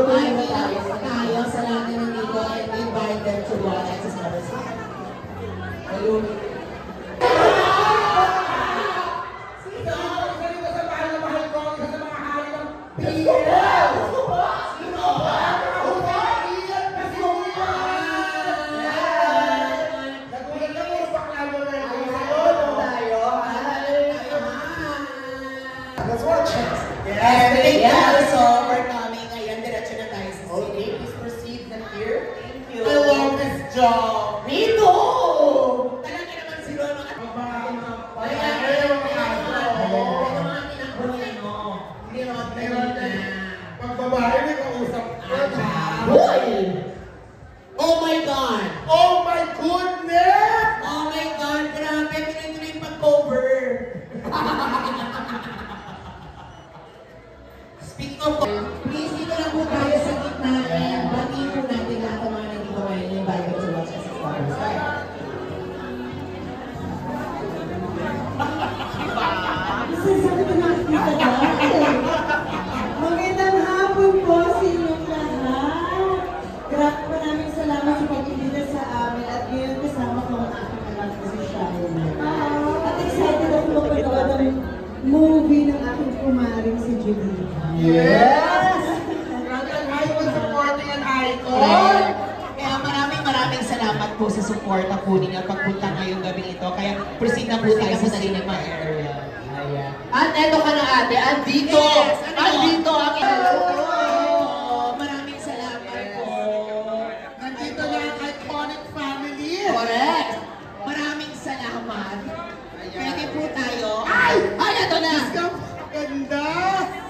tayo sa lahat na nandito and invite them to watch at sa Hello. Yeah, so we're coming. Ayan, diretso na tayo sa city. Please proceed na here. Thank you. I love this job. Me too! Talaga naman si Ron. Pagbabae, may kausap ka. Oh my God! Oh my goodness! Oh my God! Grabe, tuloy-tuloy yung pag-cover. Speak of... Please, dito lang po tayo sa gitna and batiin po natin lahat ng mga nandito ngayon and invite them to watch us as well. Sasabi ko nakikita ka. Magandang hapon po sa inyong lahat. Maraming salamat sa pag-ibig sa amin at ngayon kasama ko ang aking anak na si Shaina. At excited ako mapanood ang movie ng aking kumaring si Julie. Yes! Grabe ang icon supporting an icon! Kaya maraming salamat po sa suporta po ninyo at pagpunta ngayong gabi ito. Kaya proceed na po tayo sa cinema area. Ayan. At eto ka na ate, andito! Yes, andito ang maraming salamat po. Nandito na ang iconic family! Correct! Maraming salamat. Pwede po tayo. Ay! Ito na! Ganda!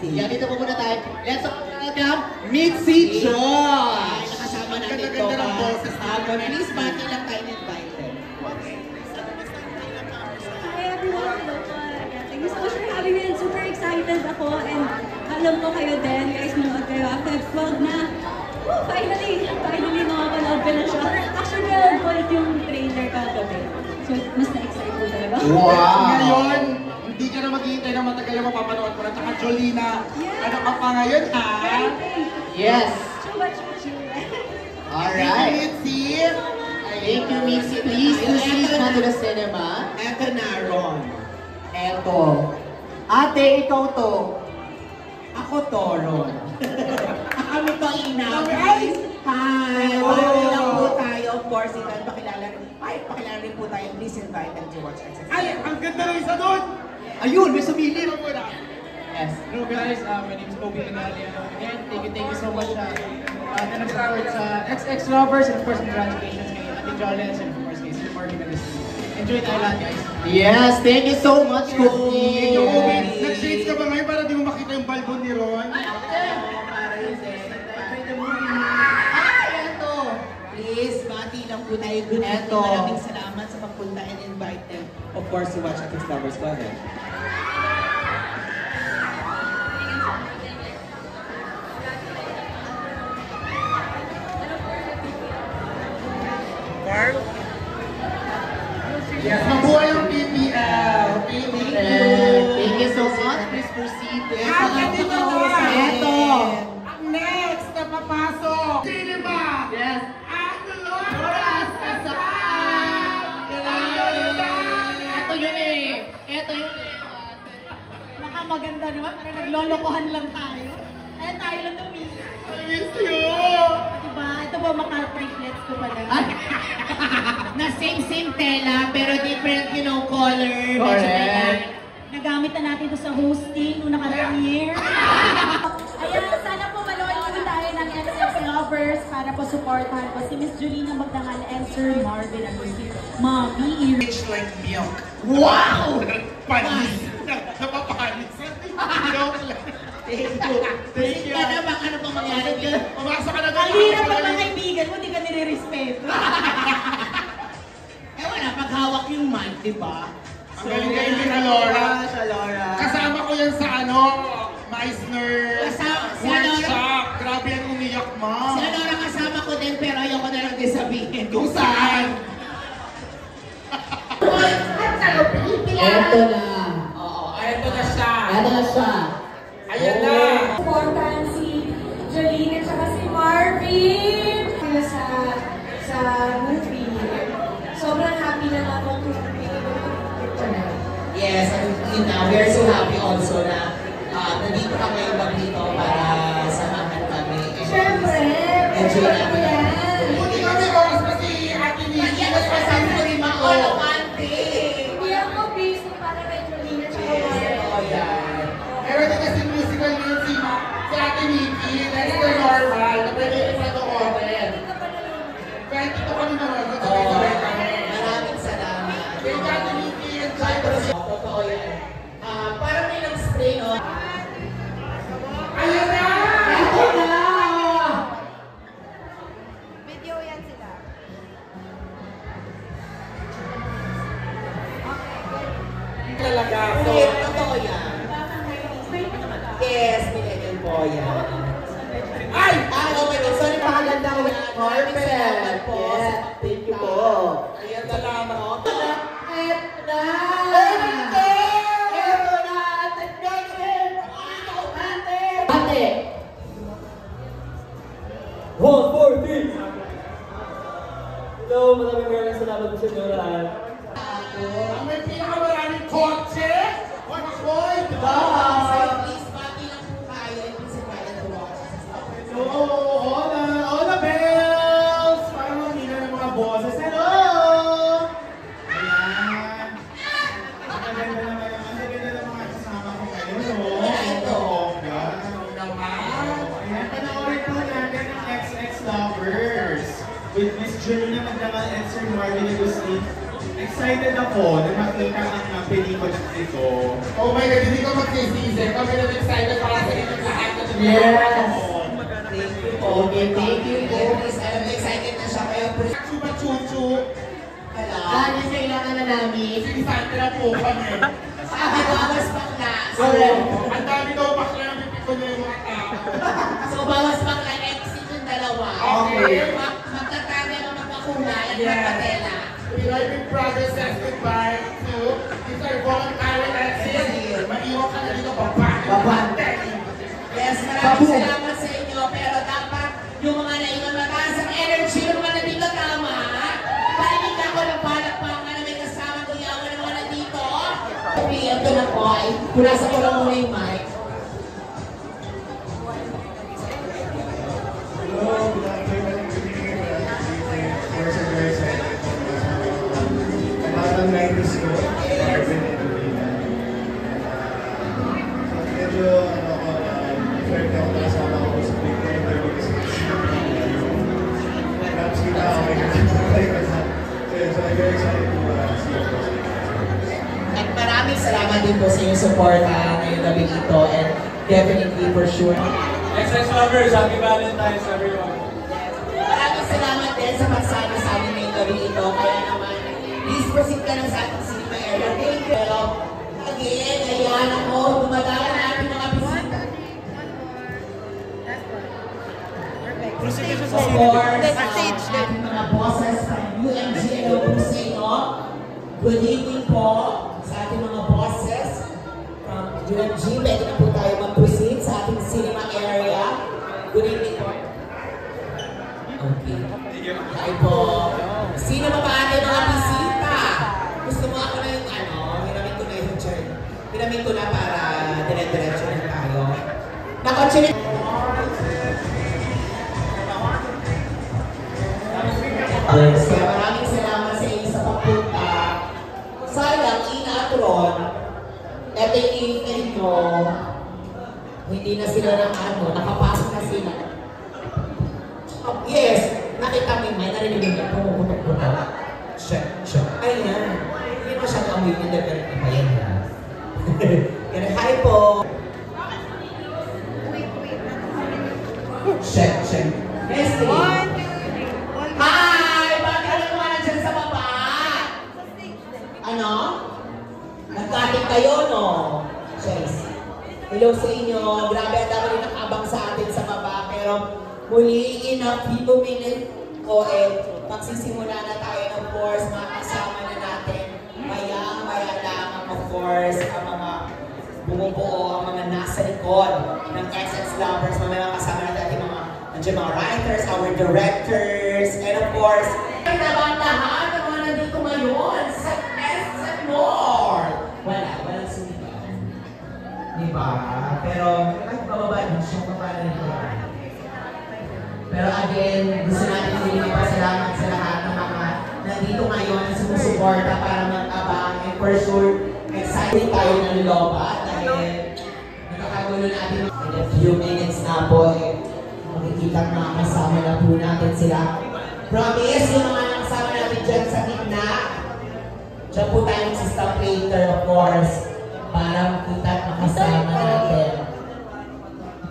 Yan, dito po muna tayo. Let's welcome Mitzi Joy! Nakasama natin ito. Ganda ng boses. Please, bati lang tayo invited. Hi everyone! Thank you so much for having me and super excited ako and alam ko kayo din, guys, manood kayo after 12 na. Woo, finally makapanood ko na siya. Actually, nag-void yung trailer kagabi. So, mas na-excite ko talaga. Wow! Ngayon, hindi ka na maghihintay na matagal na mapapanood mo na. Tsaka Jolina, ano ka pa ngayon, ha? Yes! Chuba. Alright! Mitzi! Thank you, Mitzi. Please proceed na to the cinema. Eto na, Ron. Eto. Ate, ikaw to. Ako to, Ron. Kami to, Ina. Guys! Hi! Welcome lang po tayo. Of course, Itan, pakilala rin po tayo. Please invite them to watch us. Ay, ang ganda ng isa doon! Ayun, may sumili. Yes. Hello guys, my name is Obi Inalia. Again, thank you so much na nag-support sa XX Lovers and of course congratulations kay Ate Jolens and of course kay Sir Marvin and this. Enjoy tayo lahat guys. Yes, thank you so much, Kobe. Nag-shades ka ba ngayon para di mo makita yung balbon ni Ron? Para yun eto. Please, bati lang po tayo. Good evening. Maraming salamat sa pagpunta and invite them. Of course, to watch XX Lovers. Go ahead. Carl? Yes, mabuhay ang PPL. Thank you. Thank you so much. Please proceed. Dito na. Eto. Next na papasok. Cinema. Yes. At Dolores Casal. Ito yun eh. Nakamaganda naman, parang naglolokohan lang tayo. Eh, tayo lang umiyak. I miss you. Diba? Ito ba maka-triplets ko pala? Na same tela, pero different, color. Correct. Nagamit na natin ito sa hosting noong nakaraang year. Ayan, sana po manood po tayo ng XX Lovers para po supportahan po si Miss Julina Magdangal and Sir Marvin at si Mommy. It's like milk. Wow! Panis. Napapanis. Thank you. Thank you. Ano pang mangyari dyan? Pumasok ka na doon. Ang hirap pag mga kaibigan mo, di ka nire-respeto. Wala, paghawak yung mic, di ba? Ang galing-galing ni Laura. Sa Laura. Kasama ko yan sa Meisner workshop. Grabe yan umiyak, ma. Si Laura kasama ko din, pero ayoko na lang din sabihin Kung saan? Eto na. Oo, eto na siya. Eto na siya. Ayan na. Supportan si Jolene at saka Yes, and yun na, we are so happy also na nandito ka ngayon dito para samahan kami. Siyempre! Enjoy natin. Buti kami oras pa si Ate Nikki. Mas masabi ko rin ako. Hindi ako busy para kay Jolina tsaka Warren. Oh, yan. Meron din kasi musical ngayon si Ate Nikki. That's the normal. Na pwede rin sa doon. Kahit ito kami naman. Sabay-sabay kami. Maraming salamat. Kay Ate Nikki and Cypress. Totoo yan. Parang may nag-spray, no? Ayan na! Ito na! Video yan sila. Talaga. So, Yes, totoo yan. Yes, millennial po yan. ay! Okay, sorry, pakaganda ko yan. Carpet. Salamat po. Yes, thank you po. Ayan, salamat. Ito na! Ito na! Ate! 1, 4, 3! Hello, maraming salamat po sa inyo lahat. Ang may pinakamaraming kotse! What's boy? Please, pati lang po kayo. And please invite us to watch us. Hello! Hola, bells! Parang mahina ng mga boses. Hello! Ayan. Ang ganda naman ng mga kasama ko kayo, no? Ito. Bongga. Ayan, panoorin po natin ang XX Lovers with Miss Jolina Magdangal and Sir Marvin Agustin. Excited ako na makita ang pelikula ito. Oh my God, hindi ka magsisisi. Kami na excited para sa inyong lahat na Yes. Thank you po. Okay, thank you po. Please, I'm excited na siya kayo. Chupa-chuchu. Hello. Ano yung kailangan na namin? Sinisante na po kami. Sabi ko, bawas bakla. Correct. Ang dami daw bakla ng pipikon niya yung mga tao. So, bawas bakla, exit yung dalawa. Okay. Magtatagay ang magpakulay at Yes. magpatela. Pilipin Brothers says goodbye to these are voluntary exits. Maiwan ka na dito, Babante. Yes, maraming salamat sa inyo. Pero dapat yung mga naiwan mataas ang energy yung mga nandito tama. Parinig ako ng palakpakan na may kasama kuyawan ng mga nandito. Okay, ito na po. Ay, punasa ko lang muna yung mic. Hello, good afternoon. We're so very excited. Lahat ng 90s ko, Marvin and Jolina. So, medyo, different ako nakasama ko sa Big Brother because perhaps kita ako may kasama. So, I'm very excited to see you. At maraming salamat din po sa inyong support ngayong gabi ito. And definitely for sure. XX Lovers, happy Valentine's everyone. Maraming salamat din sa pagsama sa amin ngayong gabi ito. Kaya naman, please proceed ka lang sa ating cinema area. Thank you. Pero, again, ayan ako, dumadala na ating mga bisita. Of course, ating mga bosses from UMG, hello po sa inyo. Good evening po sa ating mga bosses from UMG. Pwede na po tayo mag-proceed sa ating cinema area. Good evening po. Okay. Hi po. Sino ba ating mga bisita? Gusto mo ako na yung hiramin ko na yung chair. Hiramin ko na para dire-diretso na tayo. Nakotse na. Yes, kaya maraming salamat sa inyo sa pagpunta. Sayang, Ina at Ron, eto yung ingin nyo, hindi na sila nakapasok na sila. Oh, yes, nakita mo yung may narinig niya, pumuputok-putok. Check. Ayan, hindi mo siyang amoy niya, pero pa yan ha. Kaya, hi po. Check. Leslie. Hi! Bakit ano naman nandiyan sa baba? Ano? Nagkating kayo, no? Cheers. Hello sa inyo. Grabe, ang dami rin nakabang sa atin sa baba. Pero muli, in a few minutes, magsisimula na tayo, of course, mga kasama na natin. Maya lamang, of course, ang mga bumubuo, ang mga nasa likod ng XX Lovers, mga kasama natin ating nandiyan mga writers, our directors, and of course, lahat ng mga nandito ngayon sa SM North. Wala ba? Pero, ay, bababa din siya, paano nito? Pero again, gusto natin din ipasalamat sa lahat ng mga nandito ngayon na sumusuporta para mag-abang. And for sure, excited tayo ng lobat dahil nakakagulo natin. In a few minutes na po, makikita mga kasama na po natin sila. Promise, yung mga nakasama natin dyan sa gitna, dyan po tayo sa staff later, of course, para makita at makasama natin.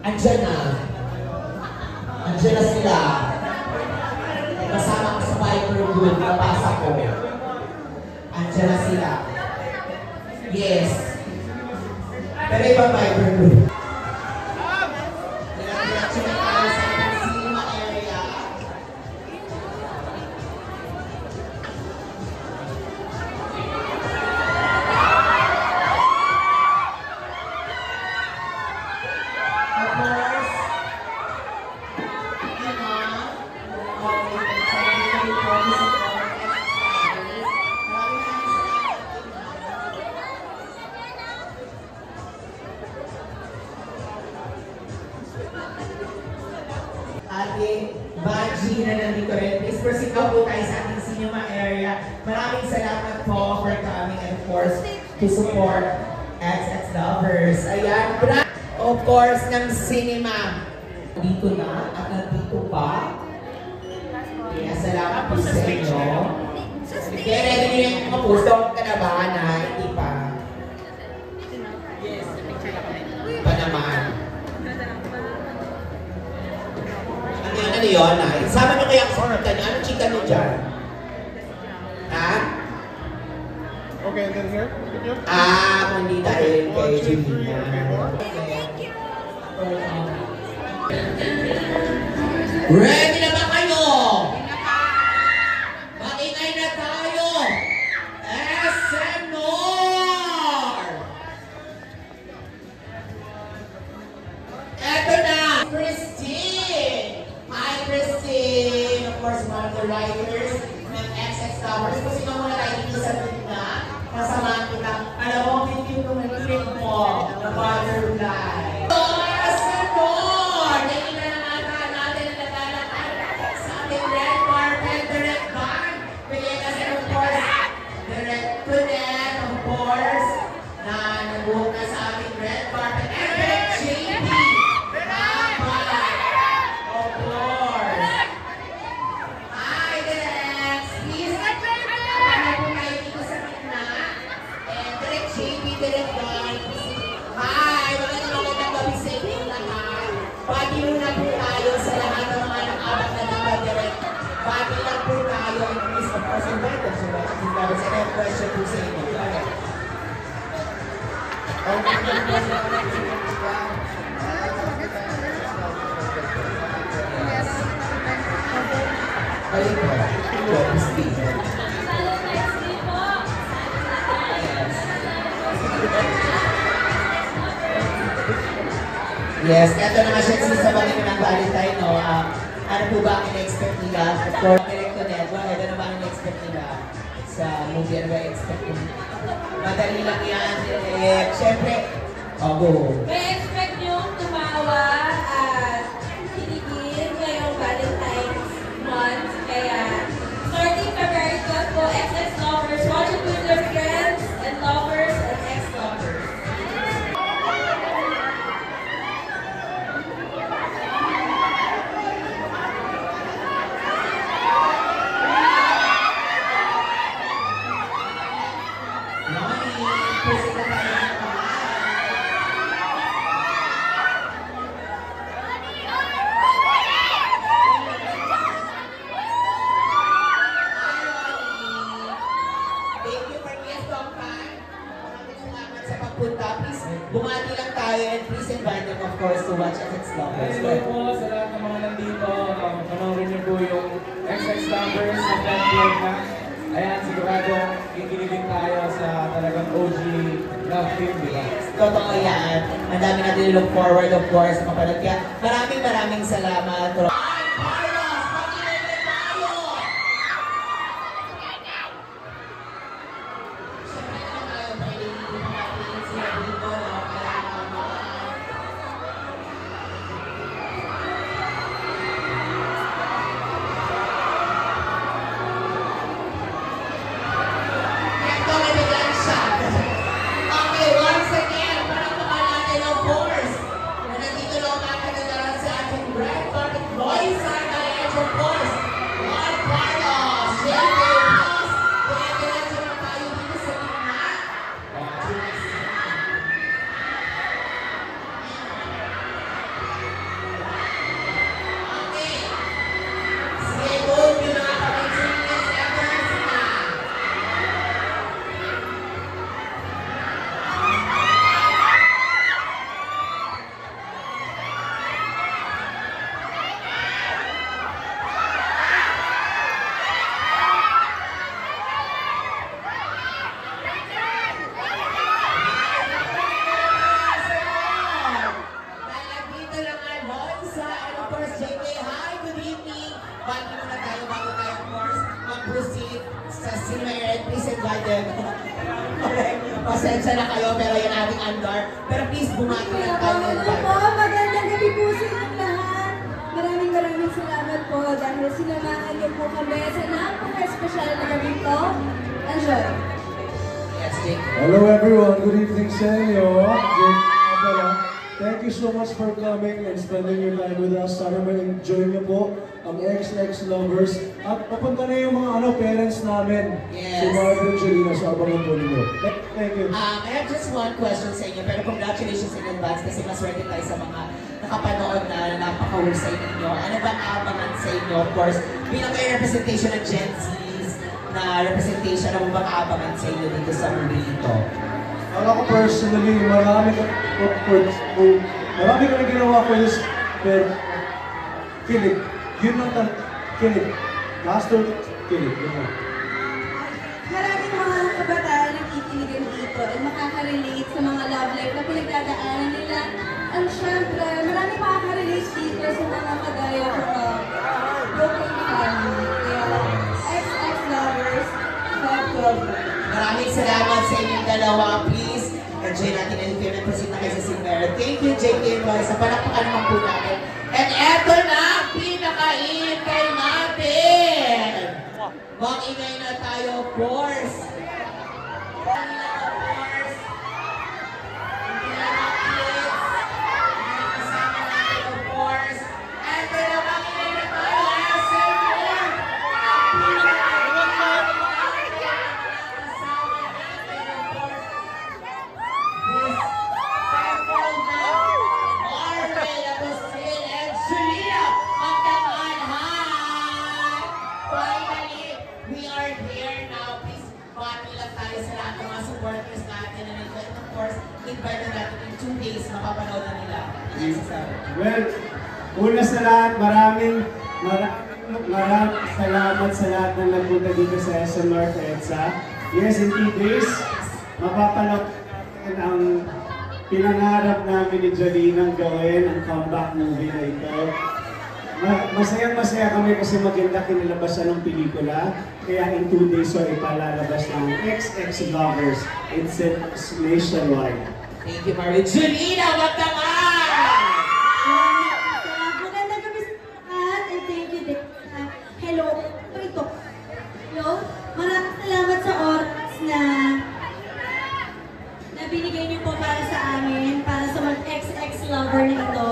Andyan na. Andyan na sila. Kasama ko sa Viper Group, napasa ko. Andyan na sila. Yes. Pero ibang Viper Group. Diretso na tayo sa cinema area. Of course, Ate Baji na nandito rin. Please proceed na po tayo sa ating cinema area. Maraming salamat po for coming and of course to support XX Lovers. Ayan, of course, ng cinema. Dito na at nandito pa. Kaya salamat po sa inyo. Kaya ready nyo yung mga post. Ka na ba na hindi pa? Yes. Pa naman. Ano yun? Sama nyo kaya ang chika nyo. Anong chika nyo dyan? Ha? Okay, and then here? Kung hindi dahil kay Julina. Ready na ba kayo? Maingay na tayo! SM North! Eto na! Christine! Hi, Christine! Of course, one of the writers ng XX Towers. Kasi nga muna tayo dito sa gitna. Kasama kita. Alam mo, hindi yung nag-click mo na butterfly. SM North! Naging na natin ang naglalakad sa ating red carpet, direct band. Bigyan kasi, of course, direct to them, of course, na nag-book na sa ating red carpet. And direct JP! Of course! Hi, Direct! Please, ano po kayo dito sa gitna? And direct JP, direct band. Hi! Magandang gabi sa inyo lahat. Pati muna po tayo sa lahat ng mga nakabak na nakadirect. Pati lang po tayo. And please, of course, invite us. And I have a question po sa inyo. Go ahead. Ayun po. Ito, Christine. Yes, eto na nga siya sa balik ng Valentine, no? Ano po ba ang in-expect nila? For direct to network, ano ba ang in-expect nila sa movie? Ano ba in-expect nila? Madali lang yan, direct. Siyempre, go. May expect niyong tumawa at kiligin ngayong Valentine's month. Kaya, starting February 12 po, XX Lovers, watch it with your friends and lovers and ex-lovers. Thank you for being so kind. Maraming salamat sa pagpunta. Please, bumati lang tayo and please invite them, of course, to watch XX Lovers. Hello po sa lahat ng mga nandito. Panoorin niyo po yung XX Lovers sa Netflix na. Ayan, sigurado kikiligin tayo sa talagang OG love film, di ba? Totoo yan. Ang dami natin look forward, of course, mapanood. Kaya maraming salamat. pasensya na kayo, pero yan ating Andar. Pero please, bumati lang tayo. Hello po, magandang gabi po sa inyong lahat. Maraming salamat po dahil sinamahan niyo po kami sa napaka-espesyal na gabi ko. Enjoy! Yes, Jake. Hello everyone, good evening sa inyo. Jake Apala. Thank you so much for coming and spending your time with us. Sana ma-enjoy niyo po ang XX Lovers. At papunta na yung mga parents namin. Yes. Si Marvin and Jelena sa abangan po ninyo. Thank you. I have just one question sa inyo, pero congratulations in advance kasi maswerte tayo sa mga nakapanood na napakahusay ninyo. Ano ba abangan sa inyo? Of course, bilang kayo representation ng Gen Zs, na representation ng mga abangan sa inyo dito sa movie ito. Ako personally, marami kami ginawa for this, pero kilig. Yun lang talaga. Kilig. Master, kilig. Yun lang. Maraming mga kabataan ang kikiligan dito at makaka-relate sa mga love life na pinagdadaanan nila. At syempre, maraming makaka-relate dito sa mga kagaya ko broken family. Kaya, XX Lovers, love. Maraming salamat sa inyong dalawa. Please, enjoy natin ang film and proceed na kayo sa Silvera. Thank you, JK and Roy. Sa palakpakan naman po natin. And eto na, pinaka-intay natin! Mag-ingay na tayo, of course. Invite natin in 2 days, mapapanood na nila. Well, una sa lahat, maraming salamat sa lahat ng nagpunta dito sa SM North EDSA. Yes, in 2 days, mapapanood ang pinangarap namin ni Jolene gawin, ang comeback movie na ito. Masayang-masaya kami kasi maganda kinilabasan ng pelikula. Kaya in 2 days so ipalalabas ng XX Lovers. It's nationwide. Thank you, Marvin. Jelena, wag naman! Magandang gabi sa lahat and thank you din. Hello, ito. Hello, maraming salamat sa oras na binigay niyo po para sa amin, para sa mga XX Lover na ito.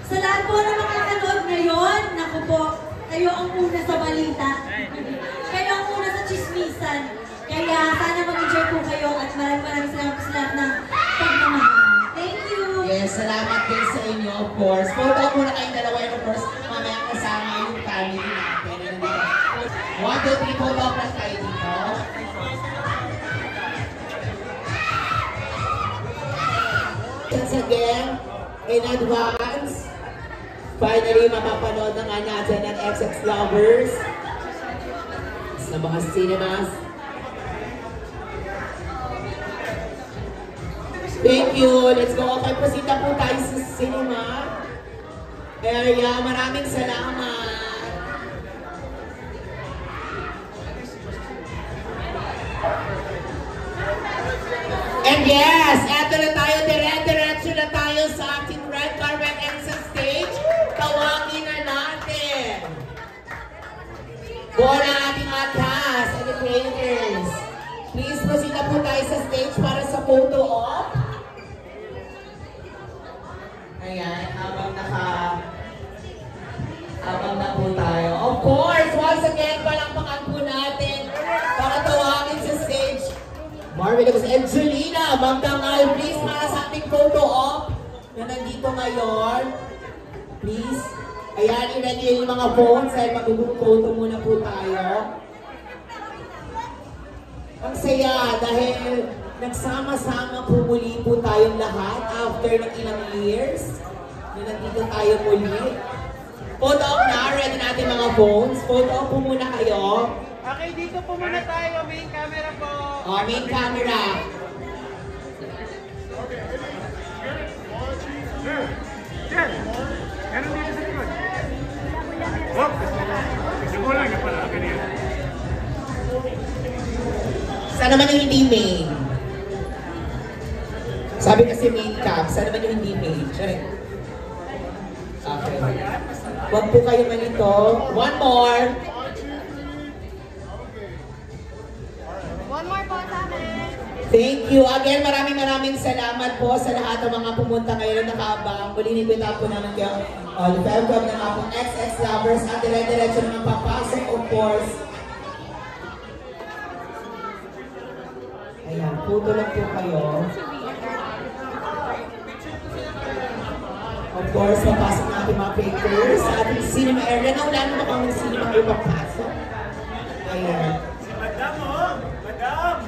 Sa lahat po na makakanood ngayon, naku po, kayo ang una sa balita. Kayo ang una sa chismisan. Kaya sana mag-enjoy po kayo at maraming salamat po sa lahat ng pagmamahal. Thank you! Yes, salamat din sa inyo, of course. Photo muna kayong dalawa yun, of course, mamaya kasama yung family natin. 1, 2, 3, photo up lang tayo dito. Once again, in advance, finally mapapanood na nga natin ang XX Lovers sa mga cinemas. Thank you. Let's go. Okay, pasita po tayo sa cinema area. Maraming salamat. And yes, eto na tayo. Diretso na tayo sa ating red carpet and sa stage. Tawagin na natin buo na ating mga cast and the creators. Please, pasita po tayo sa stage para sa photo op. Ayan, habang na po tayo. Of course, once again, palakpakan po natin para tawagin sa stage Marvin and Jelena, magdangal, please, para sa ating photo op na nandito ngayon. Please, ayan, i-ready yung mga phones dahil mag-photo muna po tayo. Ang saya dahil nagsama-sama po muli po tayong lahat after ng ilang years na nandito tayo muli. Photo up na, ready natin mga phones. Photo up po muna kayo. Okay, dito po muna tayo. Main camera po. Main camera. Sa Saan naman yung hindi main? Sabi kasi main cap, saan naman yung hindi main? Check. Okay. Huwag po kayo malito. One more. One more po sa amin. Thank you. Again, maraming salamat po sa lahat ng mga pumunta ngayon na nakaabang. Muli nibita po namin kayo. Welcome ng mga XX lovers at dire-diretso naman papasok, of course. Ayan, puto lang po kayo. Of course, papasok natin mga fakers sa ating cinema area na wala naman kami cinema kayo papasok. Ayan. Madam, oh! Madam!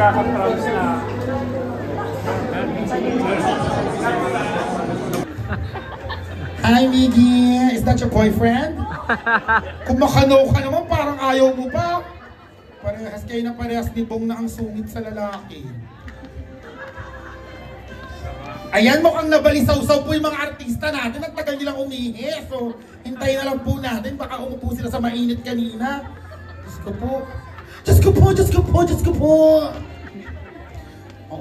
Kaka-props na. Hi, Miggy! Is that your boyfriend? Kung makano ka naman, parang ayaw mo pa. Parehas kayo na parehas ni Bong na ang sungit sa lalaki. Ayan, mukhang nabalisaw-saw po yung mga artista natin at tagal nilang umihi. So, hintayin na lang po natin. Baka umupo sila sa mainit kanina. Diyos ko po. Diyos ko po! Diyos ko po! Diyos ko po!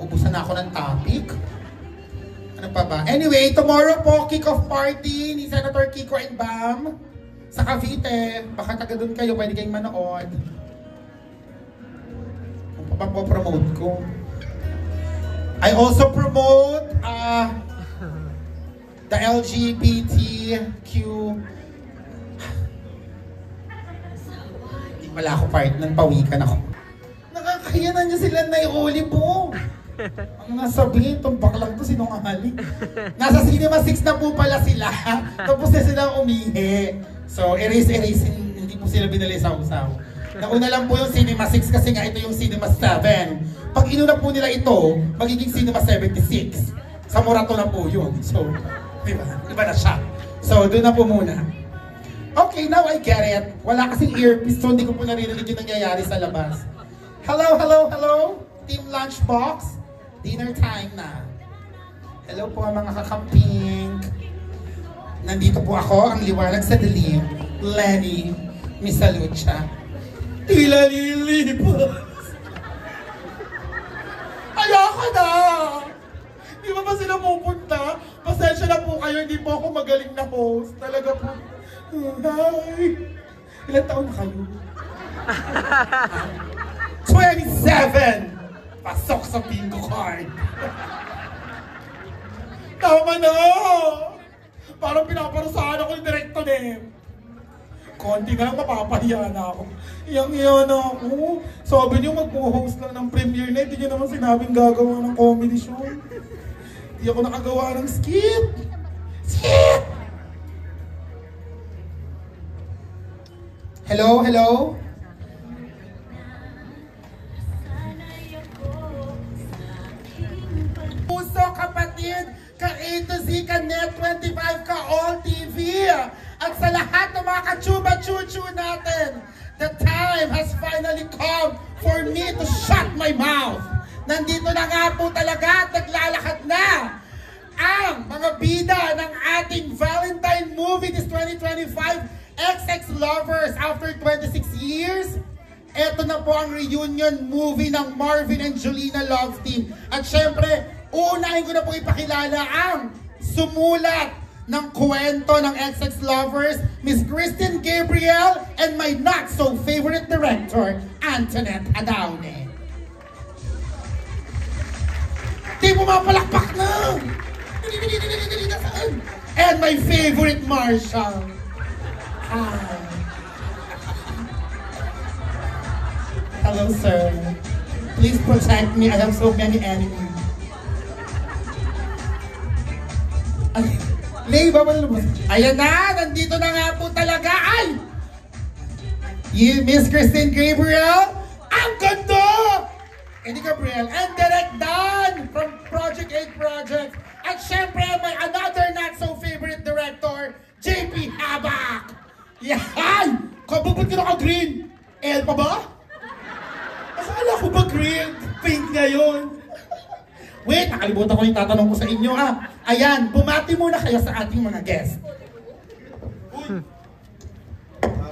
Ubusan na ako ng topic. Ano pa ba? Anyway, tomorrow po, kick-off party ni Senator Kiko and Bam sa Cavite. Baka taga doon kayo, pwede kayong manood. Kung pa bang po-promote ko. I also promote the LGBTQ. Hindi pala ako part ng pawikan ako. Nakakayanan niyo sila na iuli po. Ang nasabihin, itong baklang to sinungaling. Nasa Cinema 6 na po pala sila. Tapos na sila umihi. So, erase, hindi po sila binalisaw-saw. Nauna lang po yung Cinema 6 kasi nga ito yung Cinema 7. Pag inuna po nila ito, magiging Cinema 76. Sa Morato na po yun. So, iba na siya. So, doon na po muna. Okay, now I get it. Wala kasing earpiece, so hindi ko po naririnig yung nangyayari sa labas. Hello, hello, hello! Team Lunchbox. Dinner time na. Hello po mga kakamping. Nandito po ako, ang liwanag sa dilim. Lenny Misalucha. Tila lilipos. Ayoko na! Di ba sila pupunta? Pasensya na po kayo, hindi po ako magaling na host. Talaga po. Hi! Ilan taon na kayo? 27! Pasok sa bingo card. Tama na! Parang pinaparusahan ako yung direkto din. Konti na lang mapapahiya na ako. Iyang-iya na ako. Sabi niyo mag-host lang ng premiere night. Hindi niyo naman sinabing gagawa ng comedy show. Hindi ako nakagawa ng skit. Skit! Hello, hello? Puso kapatid, ka A to Z, ka Net 25, ka All TV. At sa lahat ng mga kachuba-chuchu natin, the time has finally come for me to shut my mouth. Nandito na nga po talaga at naglalakad na ang mga bida ng ating Valentine movie this 2025, XX Lovers. After 26 years, eto na po ang reunion movie ng Marvin and Julina Love Team. At syempre, uunahin ko na po ipakilala ang sumulat ng kwento ng XX Lovers, Miss Christine Gabriel, and my not-so-favorite director, Antoinette Adaune. Di mo mapalakpak na! And my favorite Marshall. Hello, sir. Please protect me. I have so many enemies. Ay, Lay, bawal lumabas. Ayan na! Nandito na nga po talaga! Ay! Miss Christine Gabriel! Ang ganda! Eddie Gabriel and Direct Dan from Project 8 Project. At syempre, may another not so favorite director, JP Habak! Yan! Kababot ka naka-green! L pa ba? Akala ko ba green? Pink ngayon. Wait, nakalimutan ko yung tatanong ko sa inyo Ayan, bumati muna kayo sa ating mga guests.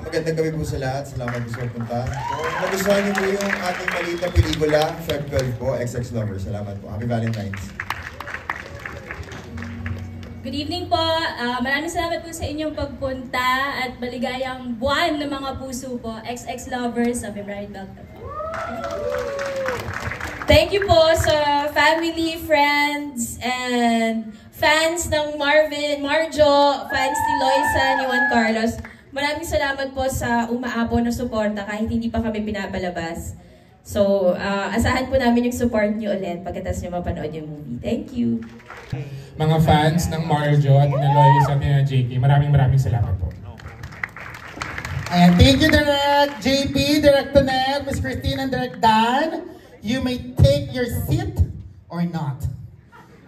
Magandang gabi po sa lahat. Salamat po sa pagpunta. Kung nagustuhan niyo po yung ating maliit na pelikula, Sharp 12 po, XX Lover. Salamat po. Happy Valentine's. Good evening po. Maraming salamat po sa inyong pagpunta at maligayang buwan ng mga puso po. XX Lovers of Bright Welcome. Thank you po sa family, friends, and fans ng Marvin, Marjo, fans ni Loisa, ni Juan Carlos. Maraming salamat po sa umaapo na suporta kahit hindi pa kami pinapalabas. So, asahan po namin yung support niyo ulit pagkatapos niyo mapanood yung movie. Thank you. Mga fans ng Marjo at ni Loisa at ni JP, maraming salamat po. Ayan, thank you Direct JP, Direct Tonel, Miss Christine, and Direct Dan. You may take your seat or not.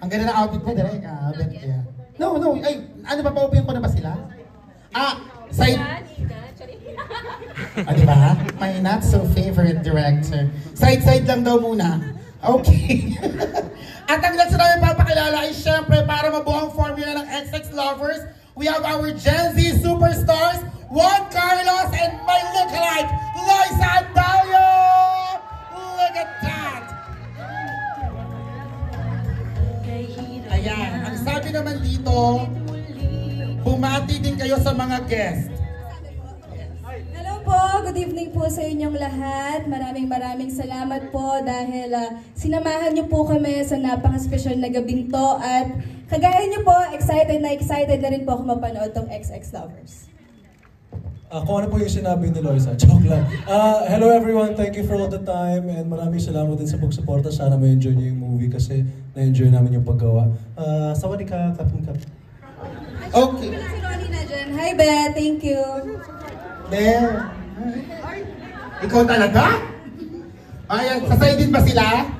Ang ganda ng outfit mo, Direct. Yeah. No. Ay, ano ba, pa-open ko na ba sila? Side. Diba? My not so favorite director. Side lang daw muna. Okay. At ang next namin papakilala ay syempre para mabuo ang formula ng XX Lovers, we have our Gen Z superstars, Juan Carlos and my lookalike, Loisa Andalio! Look at that! Ayan, ang sabi naman dito, bumati din kayo sa mga guests. Hello po, good evening po sa inyong lahat. Maraming salamat po dahil sinamahan niyo po kami sa napaka-special na gabing to at kagaya niyo po, excited na rin po ako mapanood tong XX Lovers. Kung ano po yung sinabi ni Loisa, joke lang. Hello everyone, thank you for all the time and maraming salamat din sa pagsuporta. Sana ma-enjoy niyo yung movie kasi na-enjoy namin yung paggawa. Sawadee ka, kapin. Okay. Si Ronnie na dyan. Hi Beth, thank you. There. Ikaw talaga? Ayan, sasaydin ba sila?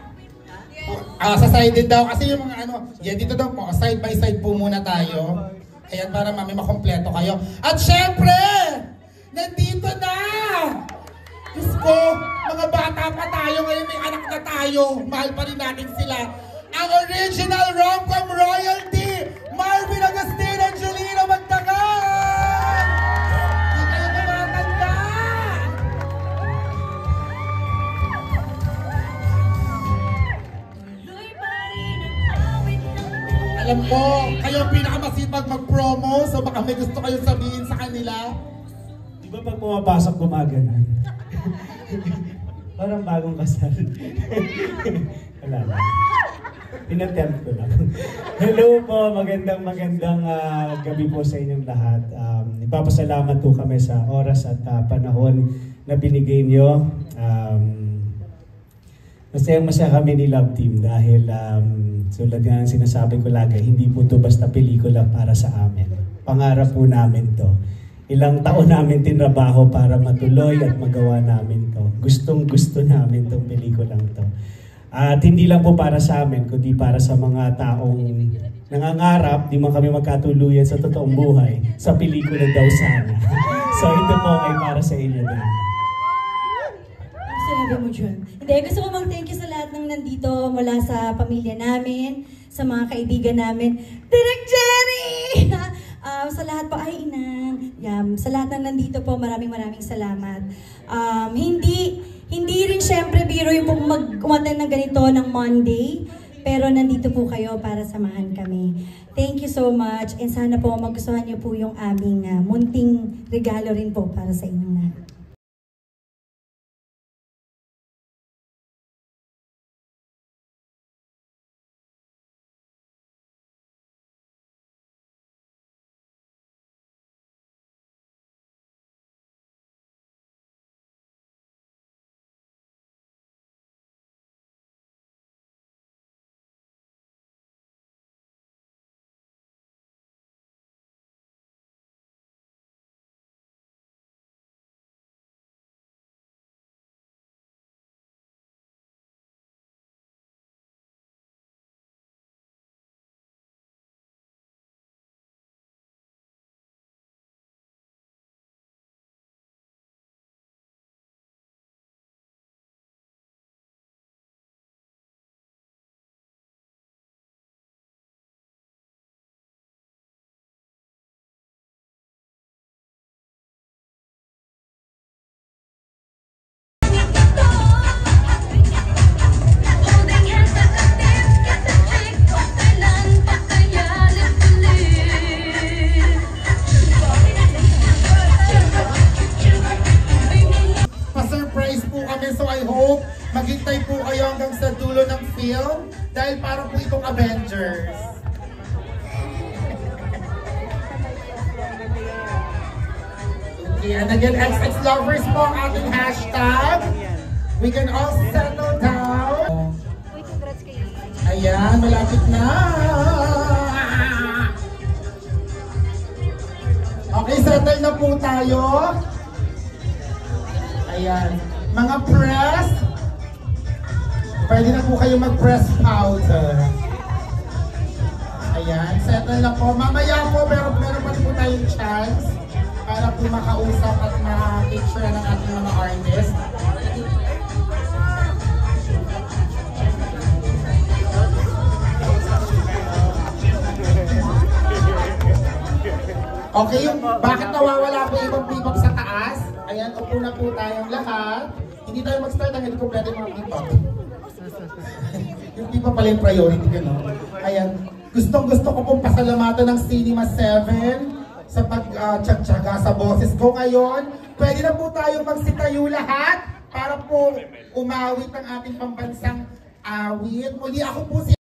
Sasaydin daw kasi yung mga dito daw po, side by side po muna tayo. Ayan, para mami makompleto kayo. At syempre, nandito na! Diyos ko, mga bata pa tayo, ngayon may anak na tayo. Mahal pa rin natin sila. Ang original rom-com royalty, Marvin Agustin and Julina Magdangan! Hindi kayo tumatanda! Alam ko, kayo ang pinakamasipag mag-promo, so baka may gusto kayong sabihin sa kanila. Di ba pag pumapasok gumaganan? Parang bagong kasal. Wala lang. Inattempt ko lang. Hello po, magandang gabi po sa inyong lahat. Ipapasalamat po kami sa oras at panahon na binigay nyo. Masaya kami ni Love Team dahil tulad nga ng sinasabi ko lagi, hindi po to basta pelikula para sa amin. Pangarap po namin to. Ilang taon namin tinrabaho para matuloy at magawa namin to. Gustong-gusto namin tong pelikulang to. At hindi lang po para sa amin, kundi para sa mga taong nangangarap, di man kami magkatuluyan sa totoong buhay, sa pelikula daw sana. So ito po ay para sa inyo din. Sinabi mo dyan. Hindi, gusto ko mag-thank you sa lahat ng nandito mula sa pamilya namin, sa mga kaibigan namin. Direk Jerry! Sa lahat po, ay inan. Sa lahat ng nandito po, maraming salamat. Hindi rin syempre biro yung pong mag-umaten ng ganito ng Monday, pero nandito po kayo para samahan kami. Thank you so much and sana po magustuhan niyo po yung aming munting regalo rin po para sa inyong lahat. Ayan, again, XX Lovers po ang ating hashtag. We can all settle down. Ayan, malapit na. Okay, settle na po tayo. Ayan, mga press. Pwede na po kayo mag-press powder. Ayan, settle na po. Mamaya po, meron pa po tayong chance para po makausap at ma-picture ng ating mga artist. Okay, yung bakit nawawala po yung ibang bebop sa taas? Ayan, upo na po tayong lahat. Hindi tayo mag-start ang hindi kompleto yung mga bebop. Yung bebop pala yung priority ko, no? Ayan, gustong-gusto ko pong pasalamatan ng Cinema 7 sa pag-tiyatsaga sa boses ko ngayon. Pwede na po tayo magsitayo lahat para po umawit ang ating pambansang awit. Muli ako po si